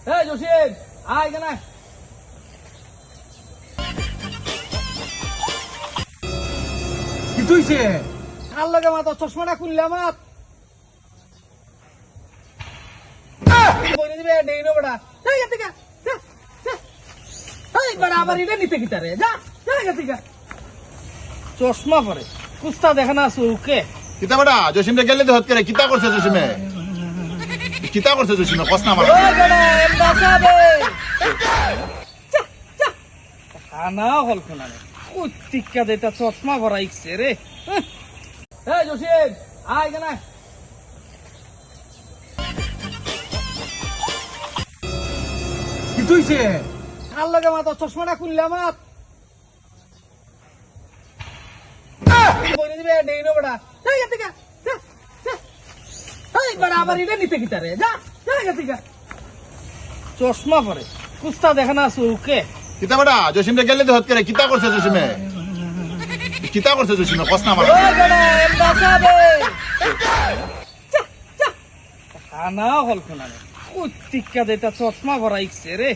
এই জসিম আয় কেন কি তুইছে? কার লাগে মাথা চশমাটা খুললে আমার বলে দিবে নেই না বেটা এই গেতে গা এই বেটা আবার এটা নিতে কি তারে যা যা গেতে গা চশমা পরে কুস্তা দেখে না সুকে কিতা বেটা জসিমে গেলে তো হত করে কিতা করছে জসিমে কিতা করছে জসিমে কষ্ট না ওই বেটা এমবাসা দে যা খানা হল কোনা কুত্তিকা দেতা চশমা ভরাইছে রে এই জসিম আয় কেন কি তুইছে? কার লাগে মাথা চশমাটা খুললে আমার বলে দিবে নেই না বেটা এই গেতে গা এই বেটা আবার এটা নিতে কি তারে যা যা গেতে গা চশমা পরে কুস্তা দেখে না সুকে কিতা বেটা জসিমে গেলে তো হত করে কিতা করছে জসিমে কিতা করছে জসিমে কষ্ট না ওই বেটা এমবাসা দে খানা হল কোনা কুত্তিকা দেতা চশমা ভরাইছে রে